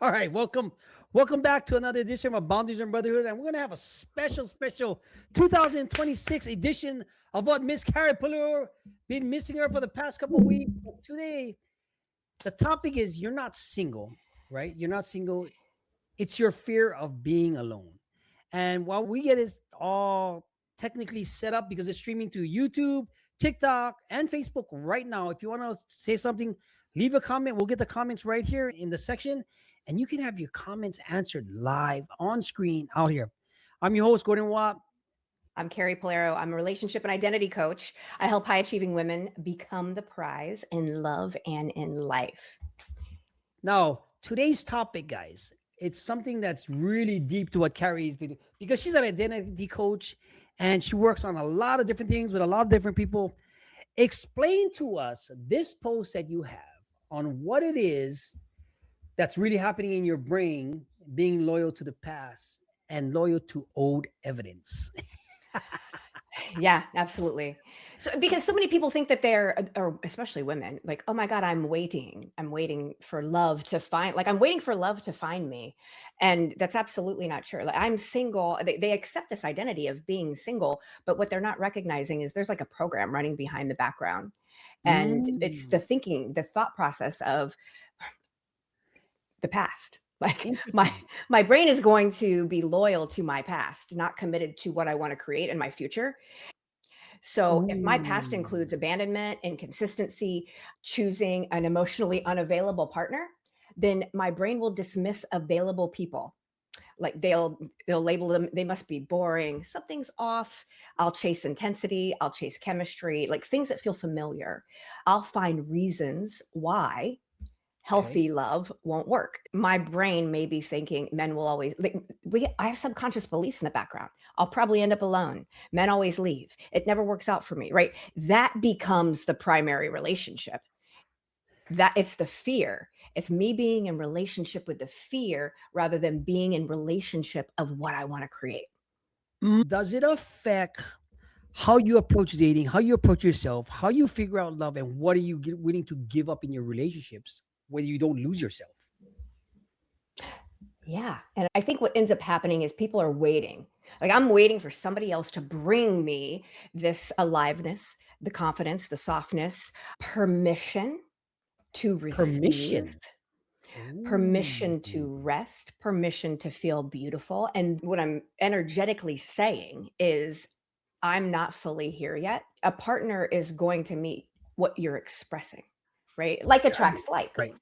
All right, welcome back to another edition of Boundaries and Brotherhood, and we're gonna have a special 2026 edition of what Miss Carrie Pullaro been missing her for the past couple of weeks. But today, the topic is you're not single, right? You're not single. It's your fear of being alone. And while we get this all technically set up because it's streaming to YouTube, TikTok, and Facebook right now, if you want to say something, leave a comment. We'll get the comments right here in the section, and you can have your comments answered live on screen out here. I'm your host, Gordon Watt. I'm Carrie Pullaro. I'm a relationship and identity coach. I help high achieving women become the prize in love and in life. Now, today's topic, guys, it's something that's really deep to what Carrie's been because she's an identity coach and she works on a lot of different things with a lot of different people. Explain to us this post that you have on what it is that's really happening in your brain, being loyal to the past and loyal to old evidence. Yeah, absolutely. So, because so many people think that or especially women, like, oh my God, I'm waiting. I'm waiting for love to find, like, I'm waiting for love to find me. And that's absolutely not true. Like, I'm single. They accept this identity of being single, but what they're not recognizing is there's like a program running behind the background. And it's Mm, the thinking, the thought process of the past. Like my interesting. my brain is going to be loyal to my past, not committed to what I want to create in my future. So if my past includes Ooh. abandonment, inconsistency, choosing an emotionally unavailable partner, then my brain will dismiss available people. Like they'll label them, they must be boring, something's off. I'll chase intensity, I'll chase chemistry, like things that feel familiar. I'll find reasons why Okay. healthy love won't work. My brain may be thinking men will always like I have subconscious beliefs in the background. I'll probably end up alone. Men always leave. It never works out for me, right? That becomes the primary relationship. That it's the fear. It's me being in relationship with the fear rather than being in relationship of what I want to create. Does it affect how you approach dating, how you approach yourself, how you figure out love, and what are you willing to give up in your relationships where you don't lose yourself? Yeah. And I think what ends up happening is people are waiting. Like I'm waiting for somebody else to bring me this aliveness, the confidence, the softness, permission to receive, Permission. Ooh. permission to rest, permission to feel beautiful. And what I'm energetically saying is, I'm not fully here yet. A partner is going to meet what you're expressing, right? Like Got it. attracts like. Right.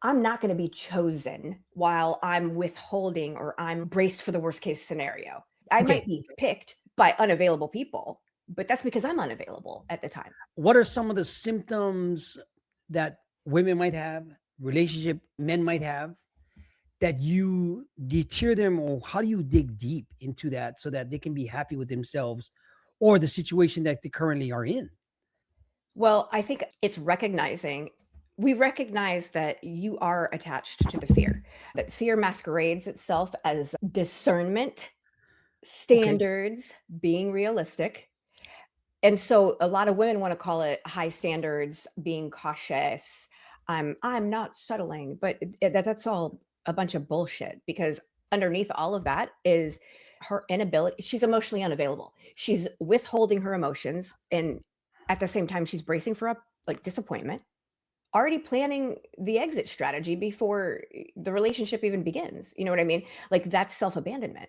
I'm not going to be chosen while I'm withholding or I'm braced for the worst case scenario. I might Okay. be picked by unavailable people, but that's because I'm unavailable at the time. What are some of the symptoms that women might have, relationship men might have, that you deter them, or how do you dig deep into that so that they can be happy with themselves or the situation that they currently are in? Well, I think it's recognizing we recognize that you are attached to the fear, that fear masquerades itself as discernment, Okay. standards, being realistic. And so a lot of women want to call it high standards, being cautious. I'm not settling, but that's all a bunch of bullshit because underneath all of that is her inability. She's emotionally unavailable. She's withholding her emotions, and at the same time, she's bracing for a like disappointment. Already planning the exit strategy before the relationship even begins. You know what I mean? Like that's self abandonment.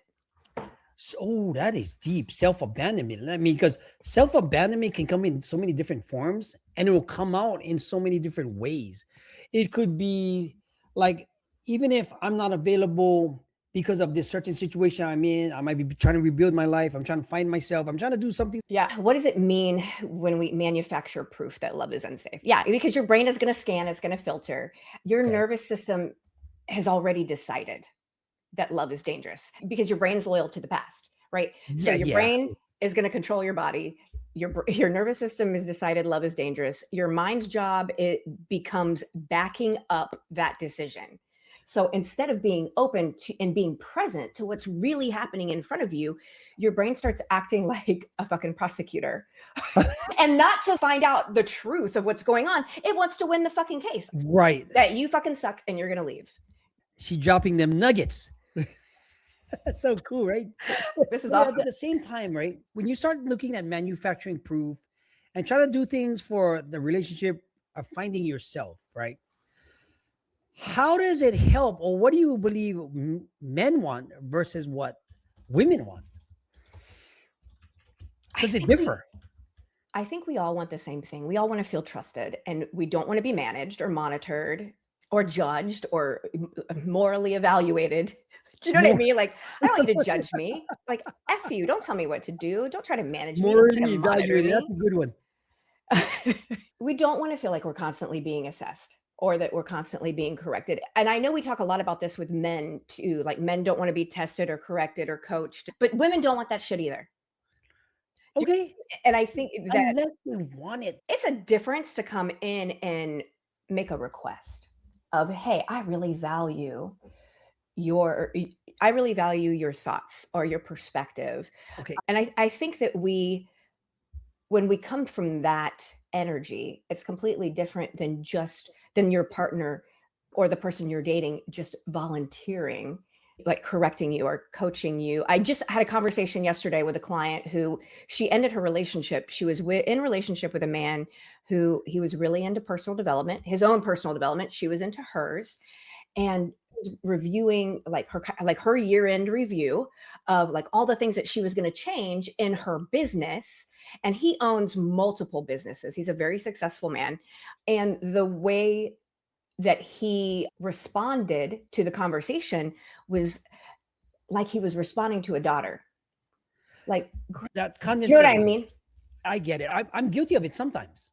So that is deep self abandonment. I mean, because self abandonment can come in so many different forms and it will come out in so many different ways. It could be like, even if I'm not available because of this certain situation I'm in, I might be trying to rebuild my life. I'm trying to find myself. I'm trying to do something. Yeah. What does it mean when we manufacture proof that love is unsafe? Yeah, because your brain is going to scan, it's going to filter. Your Okay. nervous system has already decided that love is dangerous because your brain is loyal to the past, right? So Yeah. your Yeah. brain is going to control your body. Your nervous system has decided love is dangerous. Your mind's job it becomes backing up that decision. So instead of being open to and being present to what's really happening in front of you, your brain starts acting like a fucking prosecutor. And not to find out the truth of what's going on. It wants to win the fucking case. Right. That you fucking suck and you're going to leave. She's dropping them nuggets. That's so cool, right? This is But awesome. at the same time, right? When you start looking at manufacturing proof and try to do things for the relationship of finding yourself, right? How does it help, or what do you believe men want versus what women want? Does it differ? I think we all want the same thing. We all want to feel trusted, and we don't want to be managed or monitored or judged or morally evaluated. Do you know what I mean? Like, I don't want you to judge me. Like, F you. Don't tell me what to do. Don't try to manage me. Don't try Morally to monitor evaluated. me. That's a good one. We don't want to feel like we're constantly being assessed or that we're constantly being corrected. And I know we talk a lot about this with men too. Like, men don't want to be tested or corrected or coached, but women don't want that shit either. Okay. And I think that Unless they want it. it's a difference to come in and make a request of, hey, I really value your thoughts or your perspective. Okay. And I think that when we come from that energy, it's completely different than your partner or the person you're dating just volunteering, like correcting you or coaching you. I just had a conversation yesterday with a client who she ended her relationship. She was in relationship with a man who he was really into personal development, his own personal development. She was into hers, and reviewing like her year-end review of like all the things that she was going to change in her business. And he owns multiple businesses. He's a very successful man. And the way that he responded to the conversation was like he was responding to a daughter. Like, That you know what I condescending. mean? I get it. I'm guilty of it sometimes.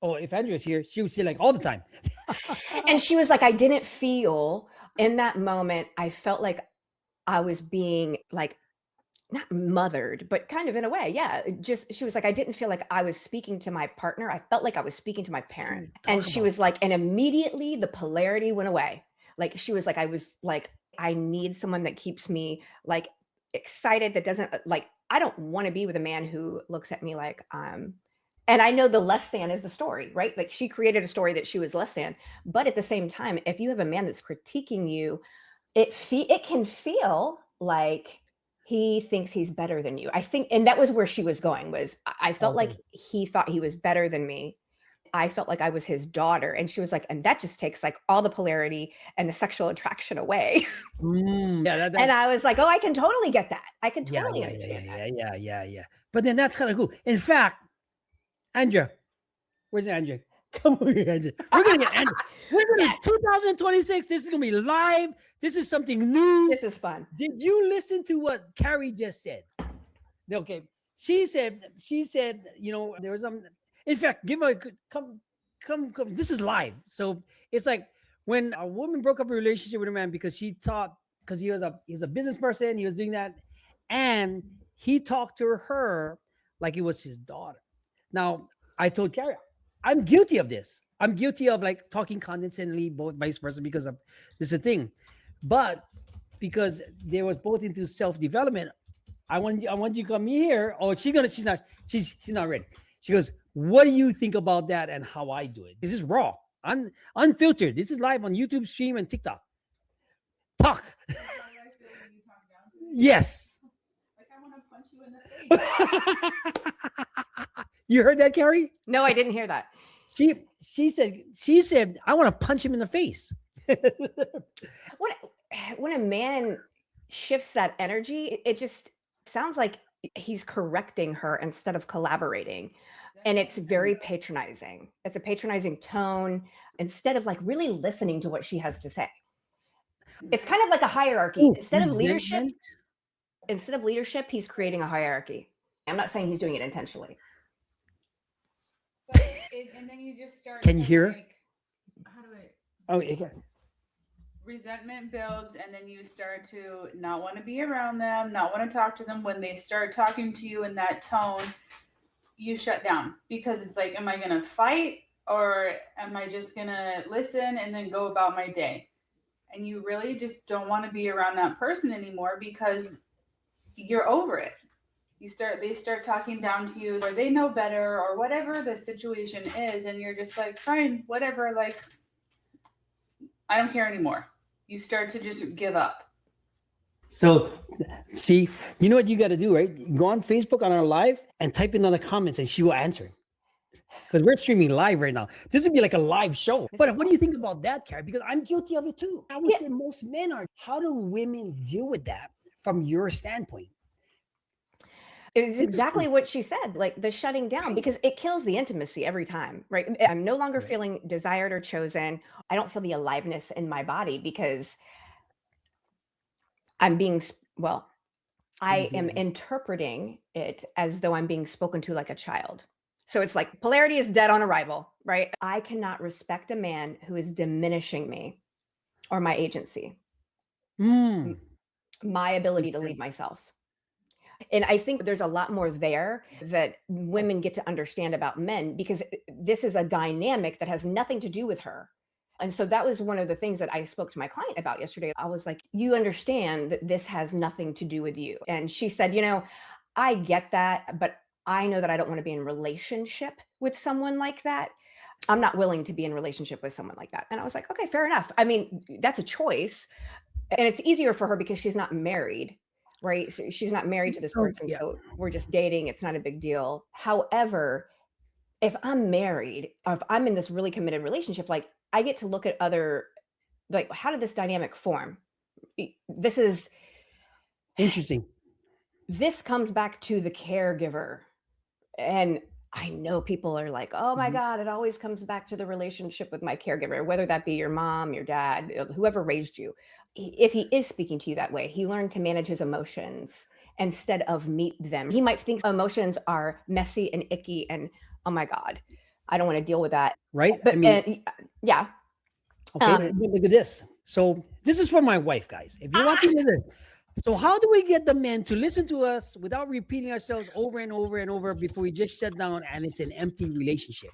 Oh, if Andrea's here, she would say like all the time. And she was like, I didn't feel in that moment, I felt like I was being like, not mothered, but kind of in a way. Yeah. Just, she was like, I didn't feel like I was speaking to my partner. I felt like I was speaking to my parent. And she was like, and immediately the polarity went away. Like, she was like, I was like, I need someone that keeps me like excited, that doesn't like, I don't want to be with a man who looks at me like, and I know the less than is the story, right? Like, she created a story that she was less than, but at the same time, if you have a man that's critiquing you, it can feel like he thinks he's better than you. I think, and that was where she was going, was I felt like he thought he was better than me. I felt like I was his daughter. And she was like, and that just takes like all the polarity and the sexual attraction away. Yeah. And I was like, oh, I can totally get that. I can totally understand that. Yeah. But then that's kind of cool. In fact, Andrea, where's Andrea? Come over here, Andrea. We're gonna get Andrea. It's 2026. This is gonna be live. This is something new. This is fun. Did you listen to what Carrie just said? Okay. She said, you know, there was some. In fact, give a come. This is live. So it's like when a woman broke up a relationship with a man because she thought, because he was a business person, he was doing that, and he talked to her like it was his daughter. Now, I told Carrie, I'm guilty of this. I'm guilty of like talking condescendingly, both vice versa, because of this is a thing. But because they was both into self-development, I want you to come here. Oh, she's not ready. She goes, what do you think about that and how I do it? This is raw, unfiltered. This is live on YouTube stream and TikTok. Talk. Yes. Like, I want to punch you in the face. You heard that, Carrie? No, I didn't hear that. She said, I want to punch him in the face. When a man shifts that energy, it just sounds like he's correcting her instead of collaborating. And it's very patronizing. It's a patronizing tone instead of like really listening to what she has to say. It's kind of like a hierarchy. Instead of leadership, he's creating a hierarchy. I'm not saying he's doing it intentionally. But and then you just start. Can you hear? Like, how do I? Oh, yeah. Resentment builds, and then you start to not want to be around them, not want to talk to them. When they start talking to you in that tone, you shut down, because it's like, am I going to fight, or am I just going to listen and then go about my day? and you really just don't want to be around that person anymore because you're over it. They start talking down to you, or they know better, or whatever the situation is, and you're just like, fine, whatever, like, I don't care anymore. You start to just give up. So, see, you know what you got to do, right? Go on Facebook on our live and type in the comments, and she will answer. Because we're streaming live right now. This would be like a live show. But what do you think about that, Carrie? Because I'm guilty of it too. I would say most men are. How do women deal with that from your standpoint? It's exactly what she said, like the shutting down, because it kills the intimacy every time, right? I'm no longer feeling desired or chosen. I don't feel the aliveness in my body because I'm being, I am interpreting it as though I'm being spoken to like a child. So it's like polarity is dead on arrival, right? I cannot respect a man who is diminishing me or my agency, my ability to lead myself. And I think there's a lot more there that women get to understand about men, because this is a dynamic that has nothing to do with her. And so that was one of the things that I spoke to my client about yesterday. I was like, you understand that this has nothing to do with you. And she said, I get that, but I know that I don't want to be in relationship with someone like that. I'm not willing to be in relationship with someone like that. And I was like, okay, fair enough. I mean, that's a choice. And it's easier for her because she's not married, right? So she's not married to this person. So we're just dating. It's not a big deal. However, if I'm married, or if I'm in this really committed relationship, like I get to look at other, like, how did this dynamic form? This is interesting. This comes back to the caregiver. And I know people are like, oh my God, it always comes back to the relationship with my caregiver, whether that be your mom, your dad, whoever raised you. If he is speaking to you that way, he learned to manage his emotions instead of meet them. He might think emotions are messy and icky and, oh my God, I don't want to deal with that. Right? But yeah. Okay, look at this. So this is for my wife, guys. If you're watching this, so how do we get the men to listen to us without repeating ourselves over and over and over before we just shut down and it's an empty relationship?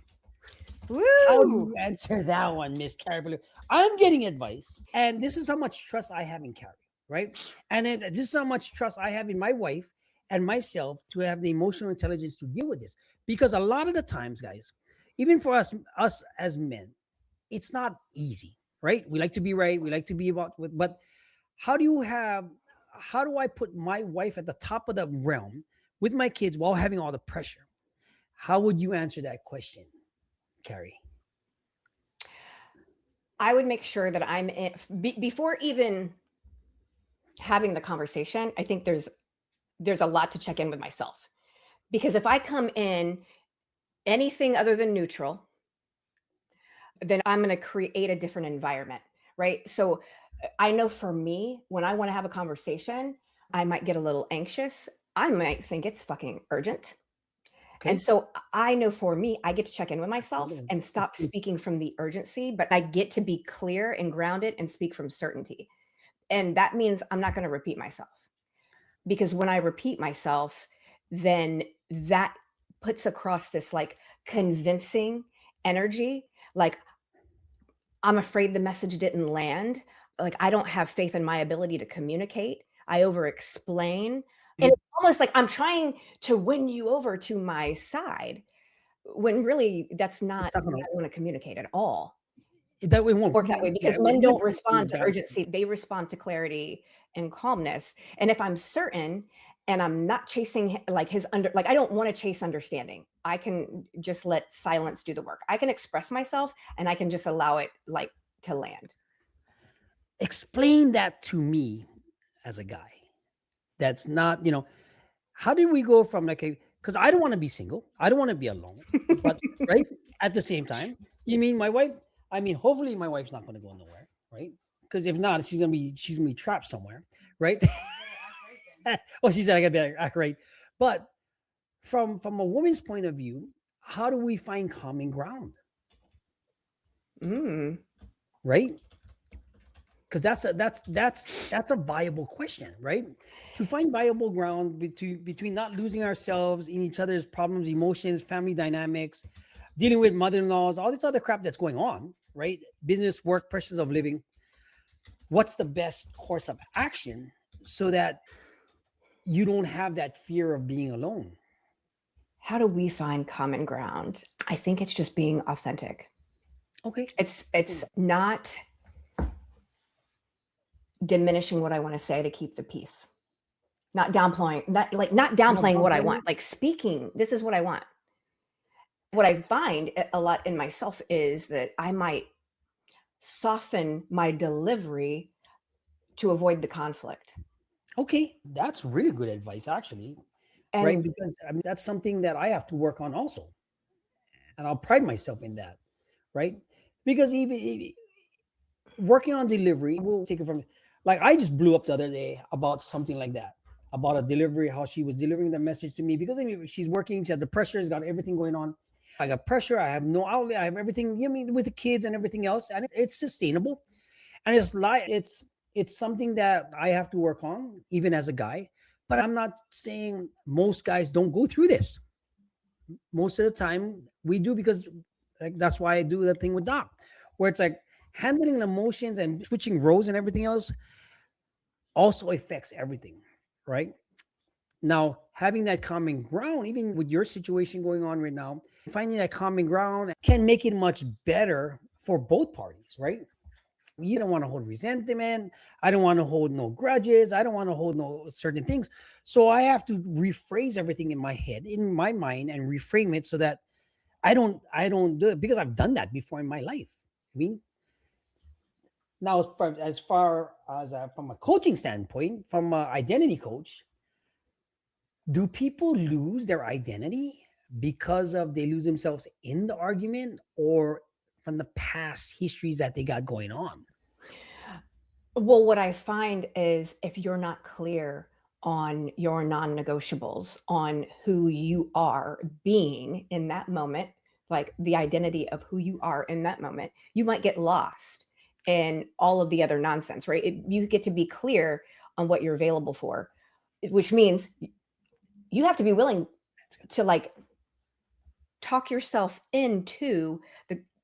Woo! How do you answer that one, Miss Carrie? I'm getting advice, and this is how much trust I have in Carrie, right? And this is how much trust I have in my wife and myself to have the emotional intelligence to deal with this. Because a lot of the times, guys, even for us as men, it's not easy, right? We like to be right. We like to be but how do I put my wife at the top of the realm with my kids while having all the pressure? How would you answer that question, Carrie? I would make sure that I'm in, before even having the conversation. I think there's a lot to check in with myself, because if I come in anything other than neutral, then I'm going to create a different environment, right? So I know for me, when I want to have a conversation, I might get a little anxious. I might think it's fucking urgent. Okay. And so I know for me, I get to check in with myself and stop speaking from the urgency, but I get to be clear and grounded and speak from certainty. And that means I'm not going to repeat myself, because when I repeat myself, then that puts across this like convincing energy. Like, I'm afraid the message didn't land. Like, I don't have faith in my ability to communicate. I over-explain. And it's almost like I'm trying to win you over to my side, when really that's not how I want to communicate at all. That way won't work that way, because men don't respond to urgency. They respond to clarity and calmness. And if I'm certain and I'm not chasing like I don't want to chase understanding, I can just let silence do the work. I can express myself and I can just allow it like to land. Explain that to me as a guy. That's not, how did we go from because I don't want to be single. I don't want to be alone, but right at the same time, you mean my wife? I mean, hopefully my wife's not going to go nowhere, right? Because if not, she's gonna be trapped somewhere, right? Oh, she said I gotta be act right. But from a woman's point of view, how do we find common ground? Right? Because that's a viable question, right? To find viable ground between not losing ourselves in each other's problems, emotions, family dynamics, dealing with mother-in-laws, all this other crap that's going on, right? Business, work, pressures of living. what's the best course of action so that you don't have that fear of being alone? How do we find common ground? I think it's just being authentic. Okay. It's not diminishing what I want to say to keep the peace. Not downplaying, not downplaying what I want, like speaking, this is what I want. What I find a lot in myself is that I might soften my delivery to avoid the conflict. Okay. That's really good advice, actually. Right. And Because I mean, that's something that I have to work on also. And I'll pride myself in that. Right. Because even working on delivery, we'll take it from, like, I just blew up the other day about something like that, about a delivery, how she was delivering the message to me. Because I mean, she's working, she has the pressure, she's got everything going on. I got pressure, I have no outlet, I have everything, you know, I mean, with the kids and everything else, and it's sustainable. And it's like it's something that I have to work on, even as a guy. But I'm not saying most guys don't go through this. Most of the time we do, because like that's why I do the thing with Doc, where it's like handling emotions and switching roles and everything else also affects everything, right? Now, having that common ground, even with your situation going on right now, finding that common ground can make it much better for both parties, right? You don't want to hold resentment. I don't want to hold no grudges. I don't want to hold no certain things. So I have to rephrase everything in my head, in my mind, and reframe it so that I don't do it, because I've done that before in my life. I mean, now as far as from a coaching standpoint, from an identity coach, do people lose their identity because of they lose themselves in the argument, or from the past histories that they got going on? well, what I find is if you're not clear on your non-negotiables, on who you are being in that moment, like the identity of who you are in that moment, you might get lost in all of the other nonsense, right? You get to be clear on what you're available for, which means you have to be willing to like talk yourself into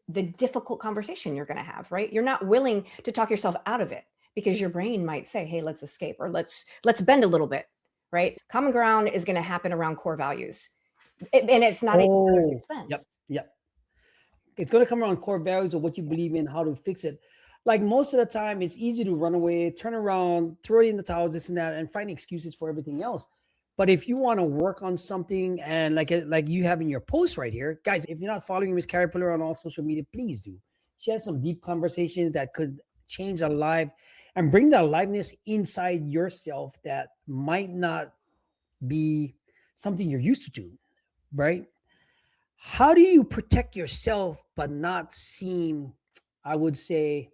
the difficult conversation you're going to have, right? You're not willing to talk yourself out of it because your brain might say, hey, let's escape, or let's bend a little bit, right? Common ground is going to happen around core values. And it's not at each other's expense. Yep. It's going to come around core values of what you believe in, how to fix it. Like most of the time, it's easy to run away, turn around, throw it in the towels, this and that, and find excuses for everything else. But if you want to work on something, and like you have in your post right here, guys, if you're not following Miss Carrie Pullaro on all social media, please do. She has some deep conversations that could change a life and bring that aliveness inside yourself that might not be something you're used to do, right? How do you protect yourself but not seem, I would say,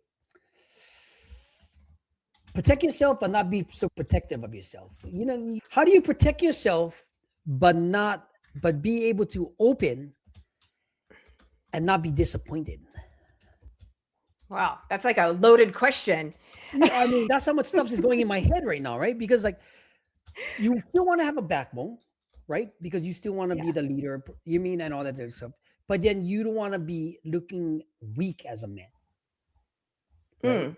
protect yourself but not be so protective of yourself? You know, how do you protect yourself but be able to open and not be disappointed? Wow, that's like a loaded question. I mean, that's how much stuff is going in my head right now, right? Because like you still want to have a backbone, right? Because you still want to be the leader, you mean, and all that other stuff. But then you don't want to be looking weak as a man, right?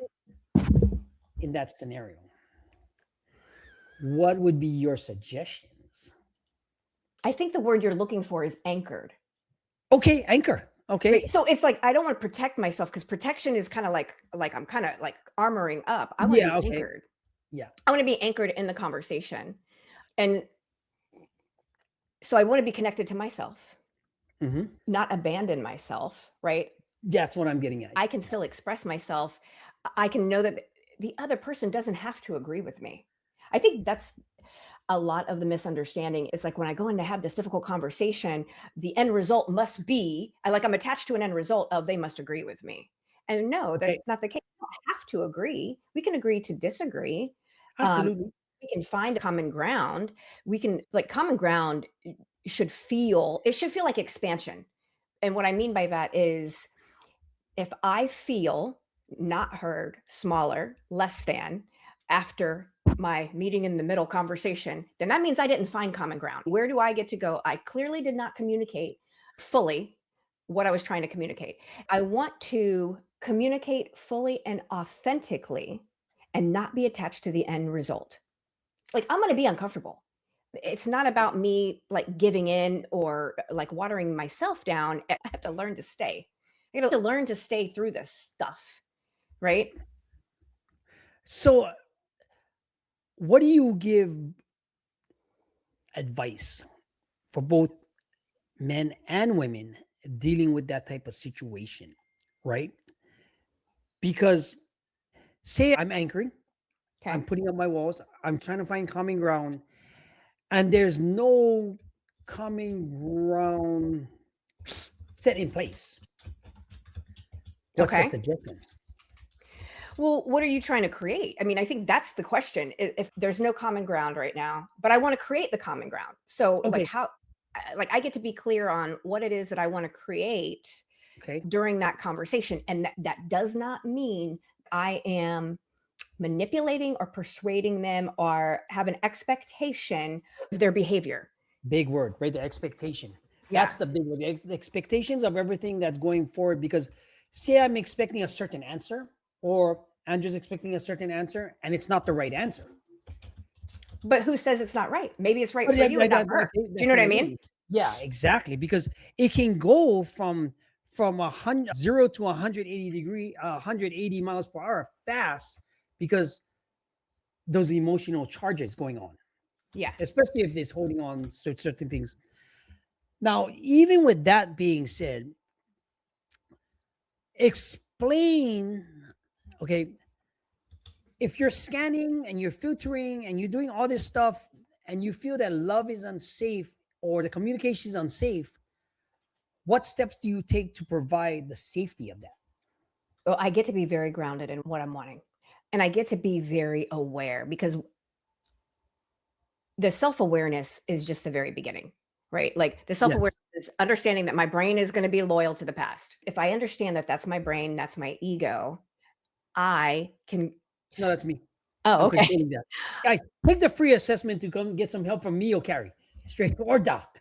In that scenario, what would be your suggestions? I think the word you're looking for is anchored. Okay, anchor. Okay. Right? So it's like I don't want to protect myself, because protection is kind of like I'm kind of like armoring up. I want to be anchored. Yeah. I want to be anchored in the conversation. And so I want to be connected to myself, not abandon myself, right? That's what I'm getting at. I can still express myself. I can know that the other person doesn't have to agree with me. I think that's a lot of the misunderstanding. It's like when I go in to have this difficult conversation, the end result must be, I'm attached to an end result of they must agree with me. And no, that's not the case. We don't have to agree. We can agree to disagree. Absolutely. We can find a common ground. We can, like, common ground should feel like expansion. And what I mean by that is, if I feel not heard, smaller, less than, after my meeting in the middle conversation, then that means I didn't find common ground. Where do I get to go? I clearly did not communicate fully what I was trying to communicate. I want to communicate fully and authentically and not be attached to the end result. Like, I'm going to be uncomfortable. It's not about me like giving in or like watering myself down. I have to learn to stay. I got to learn to stay through this stuff, right? So, what do you give advice for both men and women dealing with that type of situation, right? Because say I'm anchoring, I'm Okay. putting up my walls, I'm trying to find common ground, and there's no common ground set in place. What's the Okay. suggestion? Well, what are you trying to create? I mean, I think that's the question. If there's no common ground right now, but I want to create the common ground. So, like, Okay, how, like, I get to be clear on what it is that I want to create okay. during that conversation. And that does not mean I am manipulating or persuading them or have an expectation of their behavior. Big word, right? The expectation. Yeah. That's the big word. The expectations of everything that's going forward. Because say I'm expecting a certain answer, or Andrew's expecting a certain answer, and it's not the right answer. But who says it's not right? Maybe it's right But for you and not for her. Do you know what I mean? Yeah, exactly. Because it can go from 0 to 180 miles per hour fast, because those emotional charges going on, Yeah. especially if it's holding on to certain things. Now, even with that being said, explain, okay, if you're scanning and you're filtering and you're doing all this stuff and you feel that love is unsafe or the communication is unsafe, what steps do you take to provide the safety of that? Well, I get to be very grounded in what I'm wanting. And I get to be very aware because the self-awareness is just the very beginning, right? Like the Yes. self-awareness is understanding that my brain is going to be loyal to the past. If I understand that that's my brain, that's my ego, I can. No, that's me. Oh, I'm okay. controlling that. Guys, take the free assessment to come get some help from me or Carrie. Straight or Doc.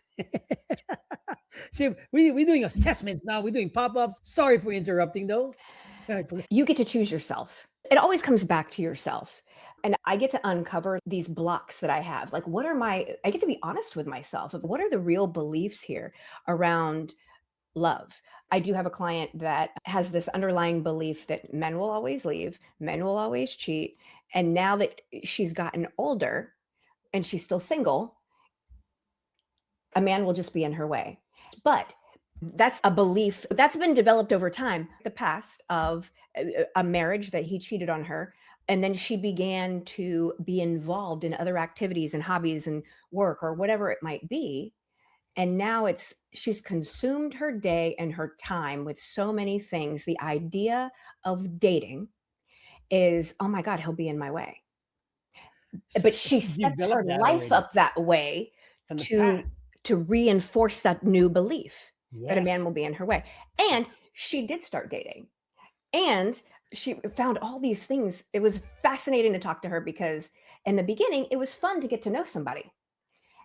See, we're doing assessments now. We're doing pop-ups. Sorry for interrupting though. You get to choose yourself. It always comes back to yourself. And I get to uncover these blocks that I have. Like, I get to be honest with myself. What are the real beliefs here around love? I do have a client that has this underlying belief that men will always leave, men will always cheat. And now that she's gotten older and she's still single, a man will just be in her way. But that's a belief that's been developed over time, the past of a marriage that he cheated on her. And then she began to be involved in other activities and hobbies and work or whatever it might be. And now she's consumed her day and her time with so many things. The idea of dating is, oh my God, he'll be in my way. But she sets her developed that life already up that way from the to past. to reinforce that new belief that a man Yes. will be in her way. And she did start dating. And she found all these things. It was fascinating to talk to her because in the beginning, it was fun to get to know somebody.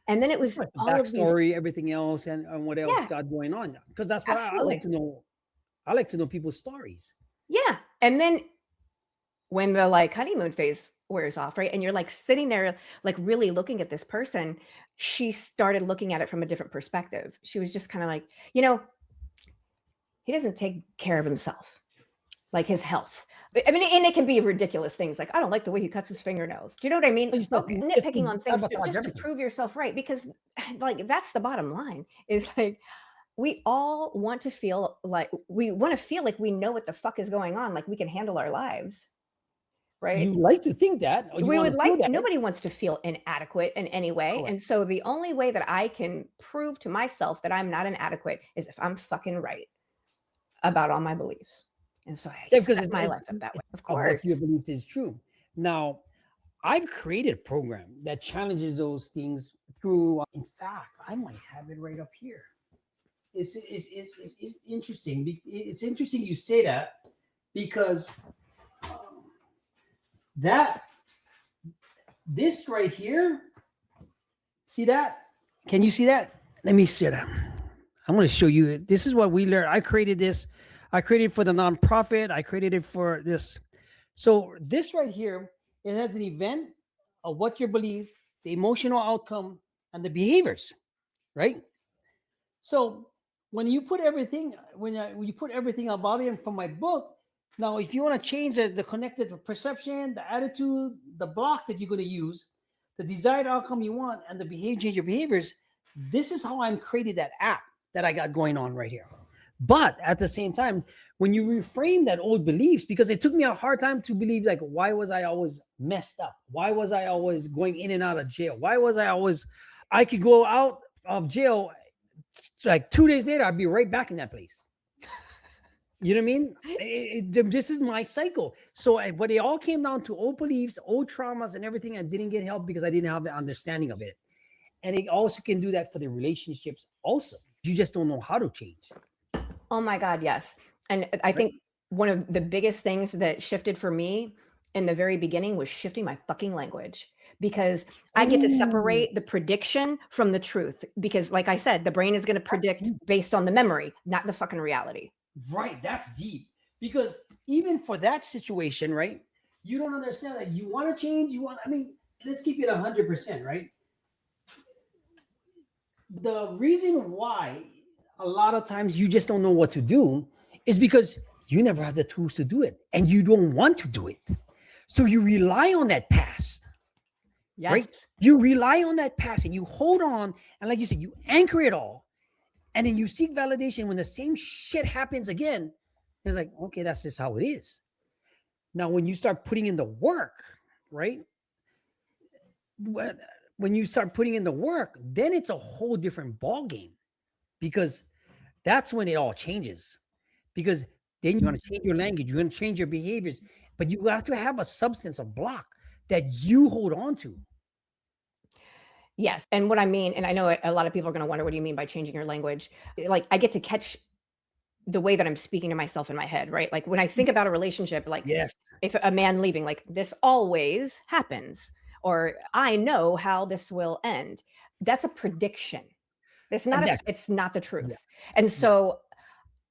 And then it was Right, the all of these, backstory, everything else, and what else yeah, got going on. Because that's what I like absolutely. to know. I like to know people's stories. Yeah. And then when the like honeymoon phase wears off, right? And you're like sitting there, like really looking at this person, she started looking at it from a different perspective. She was just kind of like, he doesn't take care of himself, like his health. I mean, and it can be ridiculous things like, I don't like the way he cuts his fingernails. Do you know what I mean? Like you said, Okay, just nitpicking on to things sabotage just to everything. prove yourself right, because like that's the bottom line. Is like we all want to feel like we know what the fuck is going on, like we can handle our lives, right? You like to think that, or you We want would to feel like that. nobody wants to feel inadequate in any way. Correct. And so the only way that I can prove to myself that I'm not inadequate is if I'm fucking right about all my beliefs. And so I Yeah, because set my life up that way. Of of what your course. beliefs is true. Now, I've created a program that challenges those things through. In fact, I might have it right up here. It's interesting. It's interesting you say that because that this right here. See that? Can you see that? Let me see that. I'm going to show you. This is what we learned. I created this. I created it for the nonprofit. I created it for this. So this right here It has an event of what you believe, the emotional outcome, and the behaviors, right? So when you put everything, when you put everything about it from my book, now if you want to change the connected perception, the attitude, the block that you're going to use, the desired outcome you want, and the behavior change your behaviors, this is how I'm creating that app that I got going on right here. But at the same time, when you reframe that old beliefs, because it took me a hard time to believe, like, why was I always messed up? Why was I always going in and out of jail? Why was I could go out of jail like 2 days later, I'd be right back in that place. You know what I mean? This is my cycle. So, but it all came down to old beliefs, old traumas, and everything. I didn't get help because I didn't have the understanding of it. And it also can do that for the relationships. Also, you just don't know how to change. Oh my God, yes. And I think one of the biggest things that shifted for me in the very beginning was shifting my fucking language, because I get to separate the prediction from the truth. Because like I said, the brain is going to predict based on the memory, not the fucking reality. Right. That's deep. Because even for that situation, right, you don't understand that you want to change. Let's keep it 100%, right? The reason why a lot of times you just don't know what to do is because you never have the tools to do it and you don't want to do it. So you rely on that past. Yes. Right? You rely on that past and you hold on. And like you said, you anchor it all. And then you seek validation when the same shit happens again. It's like, okay, that's just how it is. Now, when you start putting in the work, right? When you start putting in the work, then it's a whole different ball game, because that's when it all changes. Because then you're going to change your language, you're going to change your behaviors, but you have to have a substance, a block that you hold on to. Yes. And what I mean, and I know a lot of people are going to wonder, what do you mean by changing your language? Like, I get to catch the way that I'm speaking to myself in my head, right? Like when I think about a relationship, like Yes. if a man leaving, like, this always happens, or I know how this will end. That's a prediction. It's not the truth. Yeah. And so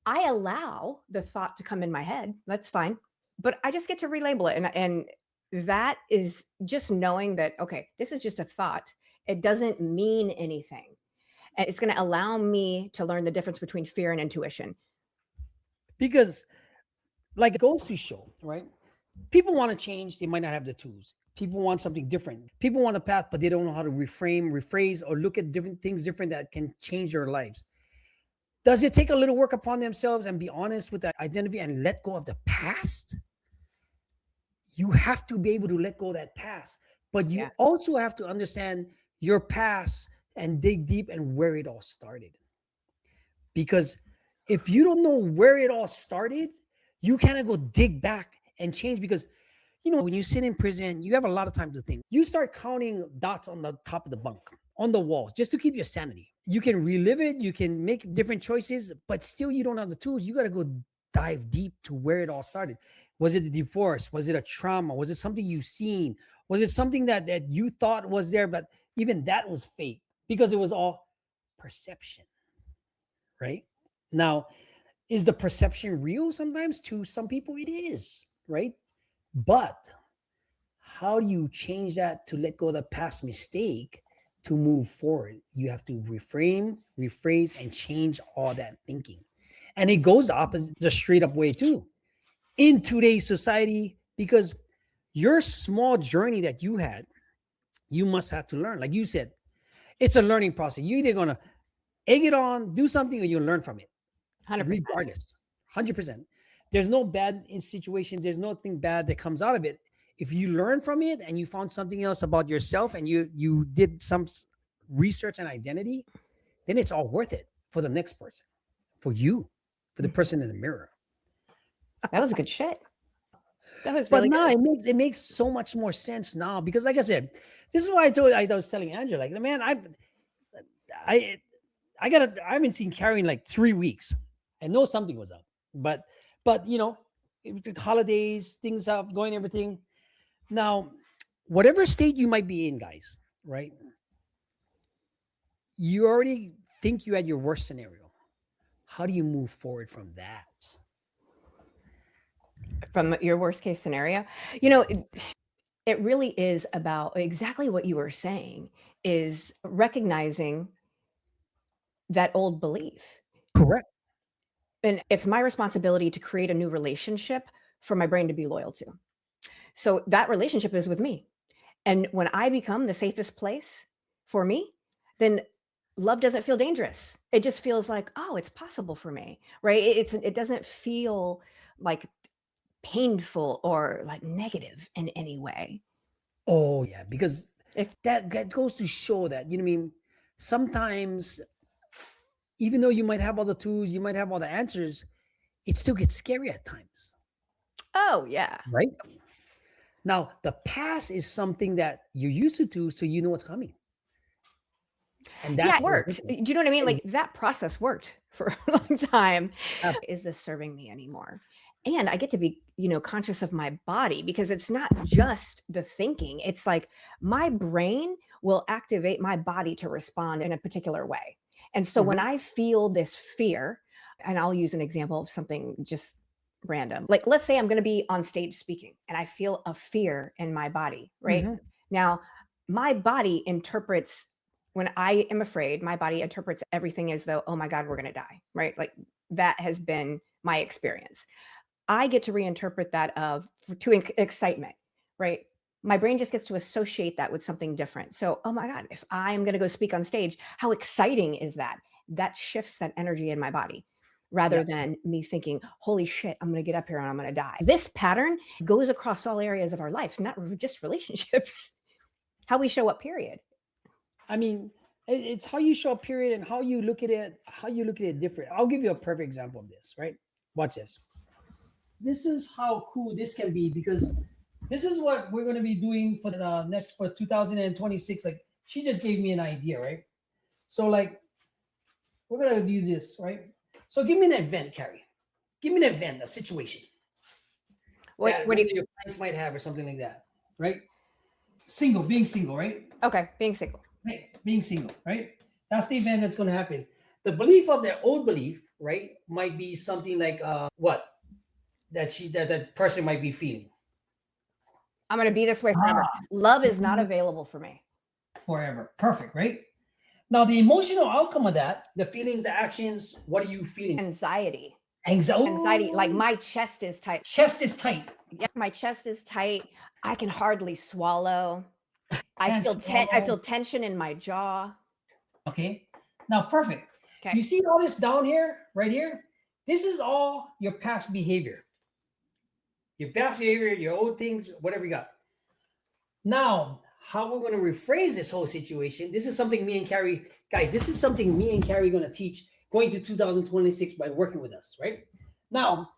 I allow the thought to come in my head. That's fine. But I just get to relabel it. And that is just knowing that, okay, this is just a thought. It doesn't mean anything. And it's going to allow me to learn the difference between fear and intuition. Because, like, it goes to show, right? People want to change, they might not have the tools. People want something different. People want a path, but they don't know how to reframe, rephrase, or look at different things different that can change their lives. Does it take a little work upon themselves and be honest with that identity and let go of the past? You have to be able to let go of that past, but you also have to understand your past and dig deep and where it all started. Because if you don't know where it all started, you cannot go dig back and change. Because, when you sit in prison, you have a lot of time to think. You start counting dots on the top of the bunk, on the walls, just to keep your sanity. You can relive it, you can make different choices, but still you don't have the tools. You got to go dive deep to where it all started. Was it a divorce? Was it a trauma? Was it something you've seen? Was it something that you thought was there, but even that was fake because it was all perception, right? Now, is the perception real? Sometimes to some people it is, right? But how do you change that to let go of the past mistake to move forward? You have to reframe, rephrase, and change all that thinking. And it goes the opposite, the straight up way too. In today's society, because your small journey that you had, you must have to learn. Like you said, it's a learning process. You're either going to egg it on, do something, or you'll learn from it. 100%. Regardless, 100%. There's no bad in situations. There's nothing bad that comes out of it. If you learn from it and you found something else about yourself and you did some research and identity, then it's all worth it for the next person, for you, for the person in the mirror. That was good shit. That was But really now good. it makes so much more sense now, because like I said, this is why I was telling Angela, like, man, I haven't seen Carrie in like 3 weeks. I know something was up, but holidays, things up, going, everything. Now, whatever state you might be in, guys, right? You already think you had your worst scenario. How do you move forward from that? From your worst case scenario, It really is about exactly what you were saying, is recognizing that old belief. Correct. And it's my responsibility to create a new relationship for my brain to be loyal to. So that relationship is with me. And when I become the safest place for me, then love doesn't feel dangerous. It just feels like, oh, it's possible for me, right? It doesn't feel like painful or like negative in any way. Oh yeah, because If that goes to show that, you know what I mean? Sometimes, even though you might have all the tools, you might have all the answers, it still gets scary at times, oh yeah, right? Now, the past is something that you're used to, so you know what's coming. And yeah, that's it worked. Do you know what I mean? Like that process worked for a long time. Is this serving me anymore? And I get to be, conscious of my body, because it's not just the thinking. It's like my brain will activate my body to respond in a particular way. And so when I feel this fear, and I'll use an example of something just random. Like let's say I'm going to be on stage speaking and I feel a fear in my body, right? Mhm. Now, my body interprets, when I am afraid, my body interprets everything as though, oh my God, we're going to die, right? Like that has been my experience. I get to reinterpret that to excitement, right? My brain just gets to associate that with something different. So, oh my God, if I'm going to go speak on stage, how exciting is that? That shifts that energy in my body rather than me thinking, holy shit, I'm going to get up here and I'm going to die. This pattern goes across all areas of our lives, not just relationships, how we show up, period. I mean, it's how you show up, period, and how you look at it different. I'll give you a perfect example of this, right? Watch this. This is how cool this can be, because this is what we're going to be doing for the for 2026. Like, she just gave me an idea, right? So like, we're going to do this, right? So give me an event, Carrie. Give me an event, a situation What that do one you, of your clients might have or something like that, right? Being single, right? okay, being single. Right, being single, right? That's the event that's going to happen. The belief of their old belief, right, might be something like what that person might be feeling I'm going to be this way forever. Love is not available for me. forever. Perfect, right? Now, the emotional outcome of that, the feelings, the actions, what are you feeling? Anxiety. Anxiety. Like my chest is tight. Chest is tight. Yeah, my chest is tight. I can hardly swallow. I Can't feel swallow. I feel tension in my jaw. Okay. Now, perfect. Okay. You see all this down here, right here? This is all your past behavior. Your past behavior, your old things, whatever you got. Now, how we're going to rephrase this whole situation, this is something me and Carrie, guys, this is something me and Carrie are going to teach going through 2026 by working with us, right? Now,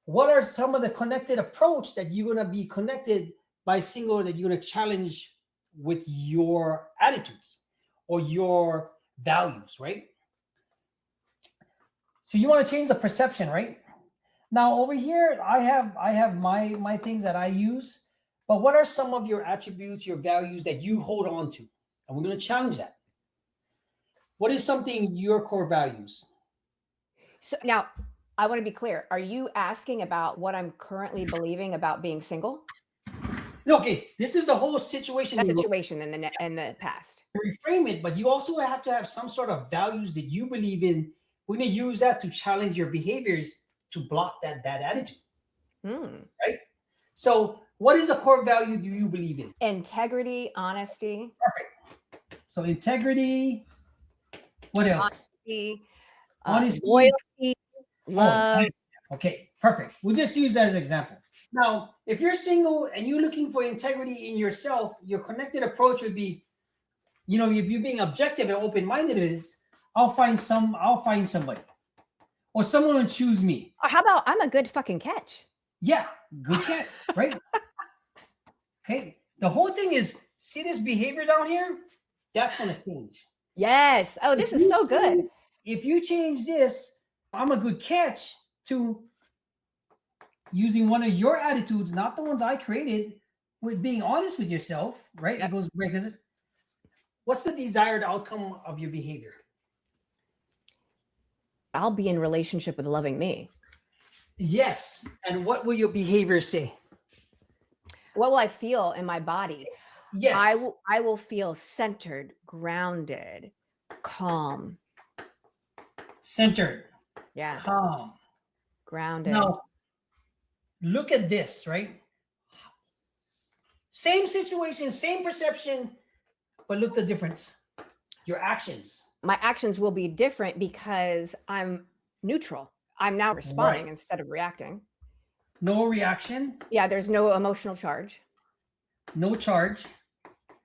what are some of the connected approach that you're going to be connected by single that you're going to challenge with your attitudes or your values, right? So you want to change the perception, right? Now over here, I have my things that I use, but what are some of your attributes, your values that you hold on to? And we're going to challenge that. What is something your core values? So now I want to be clear. Are you asking about what I'm currently believing about being single? Okay, this is the whole situation. That situation in the past. Reframe it, but you also have to have some sort of values that you believe in. We're going to use that to challenge your behaviors to block that bad attitude. Right? So what is a core value do you believe in? Integrity, honesty. Perfect. So integrity. What else? Honesty, loyalty, love. Okay, perfect. We'll just use that as an example. Now, if you're single and you're looking for integrity in yourself, your connected approach would be, if you're being objective and open-minded, is I'll find somebody. Or someone will choose me. Or how about I'm a good fucking catch? Yeah, good catch, right? Okay. The whole thing is, see this behavior down here? That's going to change. Yes. Oh, this is so good. If you change this, I'm a good catch, to using one of your attitudes, not the ones I created, with being honest with yourself, right? Yep. It goes right. What's the desired outcome of your behavior? I'll be in relationship with loving me. Yes. And what will your behavior say? what will I feel in my body? Yes. I will feel centered, grounded, calm. Centered, Yeah, calm. grounded. Now, look at this, right? Same situation, same perception, but look the difference. Your actions. My actions will be different because I'm neutral. I'm now responding Right. instead of reacting. No reaction, Yeah, there's no emotional charge. no charge,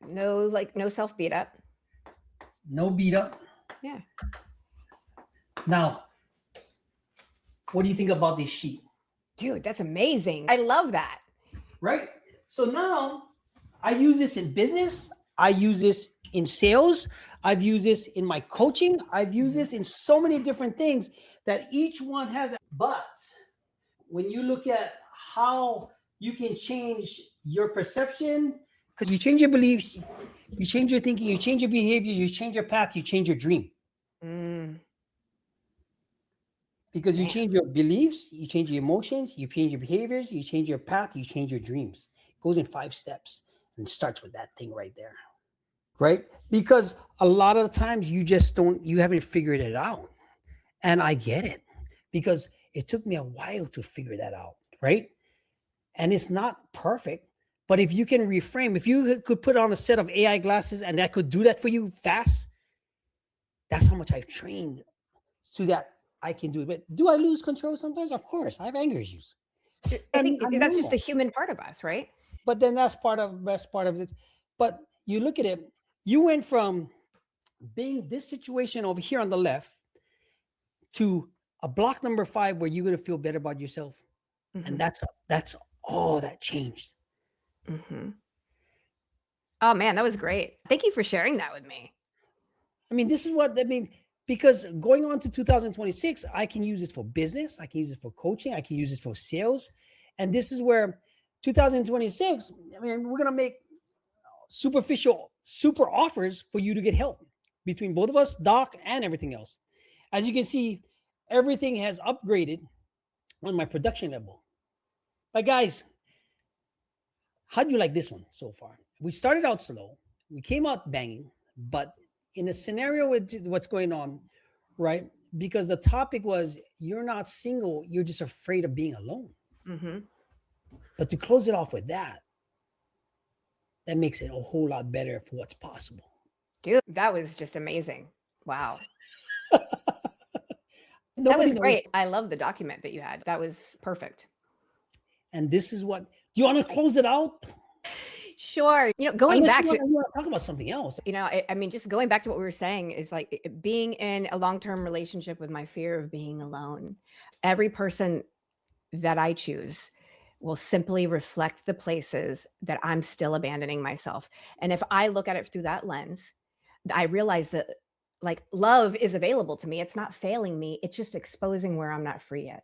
No self beat up. no beat up. Yeah. Now, what do you think about this sheet? Dude, that's amazing. I love that. Right? So now I use this in business. I use this in sales. I've used this in my coaching. I've used this in so many different things that each one has. But when you look at how you can change your perception, because you change your beliefs, you change your thinking, you change your behavior, you change your path, you change your dream. Because you Man. change your beliefs, you change your emotions, you change your behaviors, you change your path, you change your dreams. It goes in 5 steps and starts with that thing right there. Right? Because a lot of the times you haven't figured it out. And I get it because it took me a while to figure that out. Right? And it's not perfect. But if you can reframe, if you could put on a set of AI glasses and that could do that for you fast, that's how much I've trained so that I can do it. But do I lose control sometimes? Of course, I have anger issues. I think I'm that's just normal. the human part of us, right? But then that's best part of it. But you look at it, you went from being this situation over here on the left to a block number 5 where you're going to feel better about yourself. And that's all that changed. Oh man, that was great. Thank you for sharing that with me. I mean, this is what I mean, because going on to 2026, I can use it for business, I can use it for coaching, I can use it for sales. And this is where 2026, I mean, we're going to make super offers for you to get help between both of us, Doc, and everything else. As you can see, everything has upgraded on my production level. But guys, how do you like this one so far? We started out slow, we came out banging, but in a scenario with what's going on, right? Because the topic was you're not single, you're just afraid of being alone. But to close it off with that makes it a whole lot better for what's possible. Dude, that was just amazing. Wow. That Nobody was knows. great. I love the document that you had. That was perfect. And this is what, do you want to close it out? Sure. Going back to, you want to talk about something else. I mean, just going back to what we were saying is like being in a long-term relationship with my fear of being alone. Every person that I choose will simply reflect the places that I'm still abandoning myself. And if I look at it through that lens, I realize that like love is available to me. It's not failing me. It's just exposing where I'm not free yet.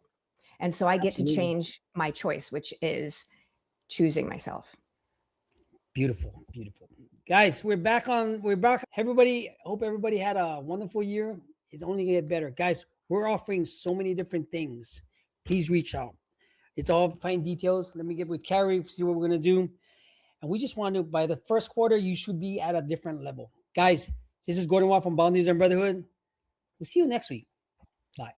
And so I get to change my choice, which is choosing myself. Beautiful, beautiful. Guys, we're back. Everybody, hope everybody had a wonderful year. It's only gonna get better. Guys, we're offering so many different things. Please reach out. It's all fine details. Let me get with Carrie, see what we're gonna do. And we just want to, by the first quarter, you should be at a different level. Guys, this is Gordon Watt from Boundaries and Brotherhood. We'll see you next week. Bye.